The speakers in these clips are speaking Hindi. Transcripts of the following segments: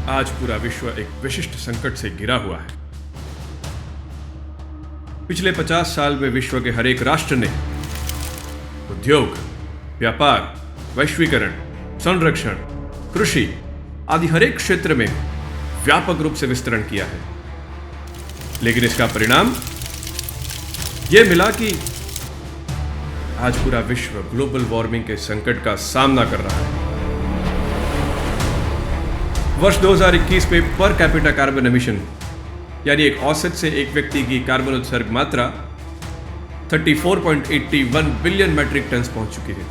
आज पूरा विश्व एक विशिष्ट संकट से घिरा हुआ है। पिछले 50 साल में विश्व के हर एक राष्ट्र ने उद्योग, व्यापार, वैश्वीकरण, संरक्षण, कृषि आदि हर एक क्षेत्र में व्यापक रूप से विस्तरण किया है। लेकिन इसका परिणाम यह मिला कि आज पूरा विश्व ग्लोबल वार्मिंग के संकट का सामना कर रहा है। वर्ष 2021 में पर कैपिटा कार्बन एमिशन यानी एक औसत से एक व्यक्ति की कार्बन उत्सर्ग मात्रा 34.81 बिलियन मैट्रिक टन पहुंच चुकी है,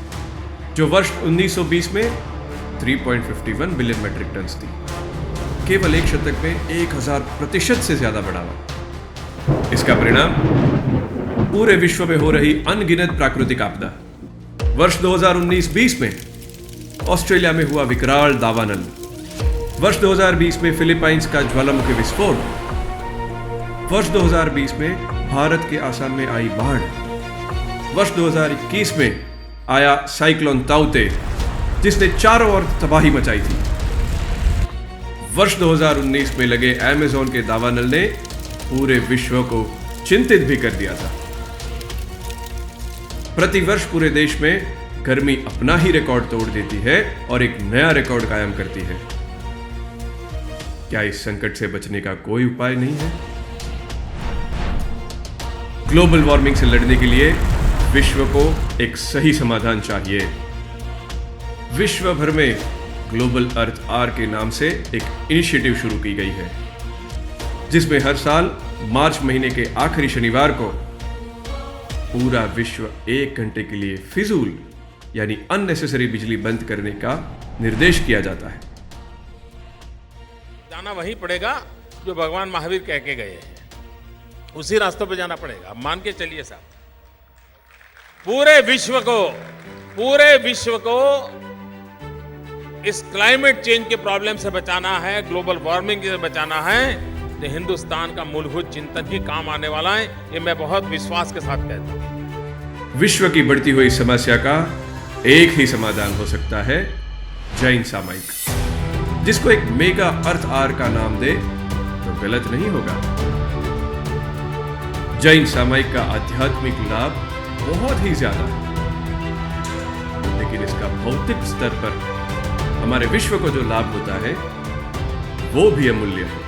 जो वर्ष 1920 में 3.51 बिलियन मैट्रिक टन थी। केवल एक शतक में 1000% से ज्यादा बढ़ावा। इसका परिणाम पूरे विश्व में हो रही अनगिनत प्राकृतिक आपदा। वर्ष 2019-20 में ऑस्ट्रेलिया में हुआ विकराल दावानल, वर्ष 2020 में फिलीपाइंस का ज्वालामुखी विस्फोट, वर्ष 2020 में भारत के आसाम में आई बाढ़, वर्ष 2021 में आया साइक्लोन ताउते जिसने चारों ओर तबाही मचाई थी। वर्ष 2019 में लगे अमेज़न के दावानल ने पूरे विश्व को चिंतित भी कर दिया था। प्रतिवर्ष पूरे देश में गर्मी अपना ही रिकॉर्ड तोड़ देती है और एक नया रिकॉर्ड कायम करती है। क्या इस संकट से बचने का कोई उपाय नहीं है? ग्लोबल वार्मिंग से लड़ने के लिए विश्व को एक सही समाधान चाहिए। विश्व भर में ग्लोबल अर्थ आवर के नाम से एक इनिशिएटिव शुरू की गई है, जिसमें हर साल मार्च महीने के आखिरी शनिवार को पूरा विश्व 1 घंटे के लिए फिजूल यानी अननेसेसरी बिजली बंद करने का निर्देश किया जाता है। जाना वहीं पड़ेगा जो भगवान महावीर कह के गए हैं, उसी रास्तों पे जाना पड़ेगा। मान के चलिए साहब, पूरे विश्व को इस क्लाइमेट चेंज के प्रॉब्लम से बचाना है, ग्लोबल वार्मिंग से बचाना है, तो हिंदुस्तान का मूलभूत चिंतन ही काम आने वाला है। ये मैं बहुत विश्वास के साथ कहता हूं। विश्व की बढ़ती हुई समस्या का एक ही समाधान हो सकता है, जैन सामयिक। जिसको एक मेगा अर्थ आवर का नाम दे तो गलत नहीं होगा। जैन सामयिक का आध्यात्मिक लाभ बहुत ही ज्यादा है, लेकिन इसका भौतिक स्तर पर हमारे विश्व को जो लाभ होता है वो भी अमूल्य है।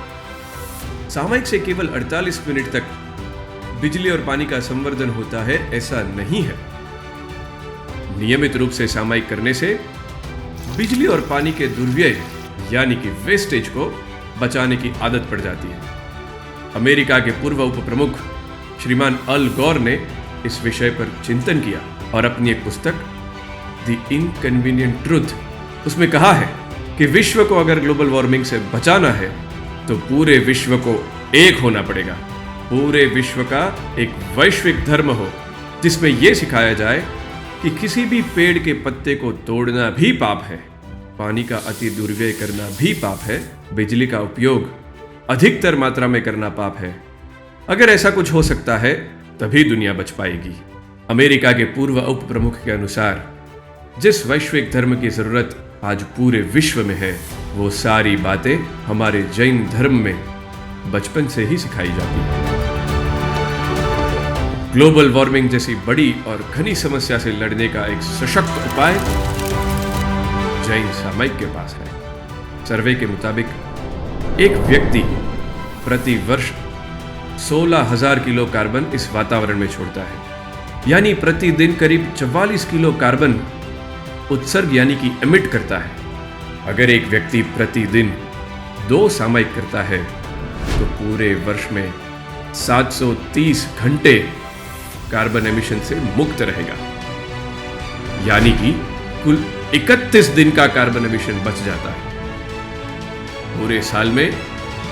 सामयिक से केवल 48 मिनट तक बिजली और पानी का संवर्धन होता है, ऐसा नहीं है। नियमित रूप से सामयिक करने से बिजली और पानी के दुर्व्यय यानी कि वेस्टेज को बचाने की आदत पड़ जाती है। अमेरिका के पूर्व उप प्रमुख श्रीमान अल गौर ने इस विषय पर चिंतन किया और अपनी एक पुस्तक द इनकन्वीनियंट ट्रूथ, उसमें कहा है कि विश्व को अगर ग्लोबल वार्मिंग से बचाना है तो पूरे विश्व को एक होना पड़ेगा। पूरे विश्व का एक वैश्विक धर्म हो, जिसमें यह सिखाया जाए कि किसी भी पेड़ के पत्ते को तोड़ना भी पाप है, पानी का अति दुर्व्यय करना भी पाप है, बिजली का उपयोग अधिकतर मात्रा में करना पाप है। अगर ऐसा कुछ हो सकता है तभी दुनिया बच पाएगी। अमेरिका के पूर्व उप प्रमुख के अनुसार जिस वैश्विक धर्म की जरूरत आज पूरे विश्व में है, वो सारी बातें हमारे जैन धर्म में बचपन से ही सिखाई जाती है। ग्लोबल वार्मिंग जैसी बड़ी और घनी समस्या से लड़ने का एक सशक्त उपाय जैन सामयिक के पास है। सर्वे के मुताबिक एक व्यक्ति प्रति वर्ष 16,000 किलो कार्बन इस वातावरण में छोड़ता है, यानी प्रतिदिन करीब 44 किलो कार्बन उत्सर्ग यानी कि एमिट करता है। अगर एक व्यक्ति प्रतिदिन 2 सामयिक करता है तो पूरे वर्ष में 730 घंटे कार्बन एमिशन से मुक्त रहेगा, यानी कि कुल 31 दिन का कार्बन एमिशन बच जाता है। पूरे साल में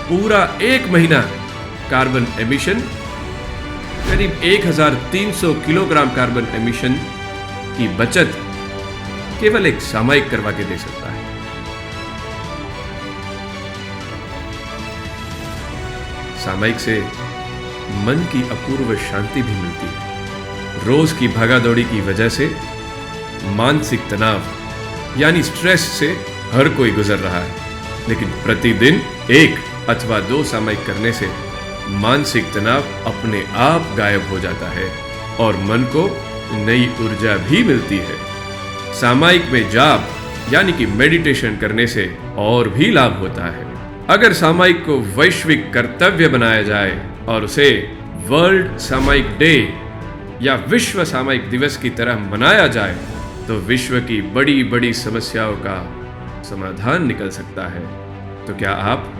पूरा 1 महीना कार्बन एमिशन करीब 1300 किलोग्राम कार्बन एमिशन की बचत केवल एक सामयिक करवा के दे सकता है। सामयिक से मन की अपूर्व शांति भी मिलती है। रोज की भागादौड़ी की वजह से मानसिक तनाव यानी स्ट्रेस से हर कोई गुजर रहा है। लेकिन प्रतिदिन 1 अथवा 2 सामायिक करने से मानसिक तनाव अपने आप गायब हो जाता है और मन को नई ऊर्जा भी मिलती है। सामायिक में जाप यानी कि मेडिटेशन करने से और भी लाभ होता है। अगर सामायिक को वैश्विक कर्तव्य बनाया जाए और उसे वर्ल्ड सामायिक डे या विश्व सामायिक दिवस की तरह मनाया जाए तो विश्व की बड़ी बड़ी समस्याओं का समाधान निकल सकता है। तो क्या आप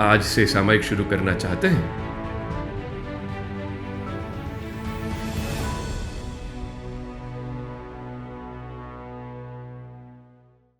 आज से सामायिक शुरू करना चाहते हैं?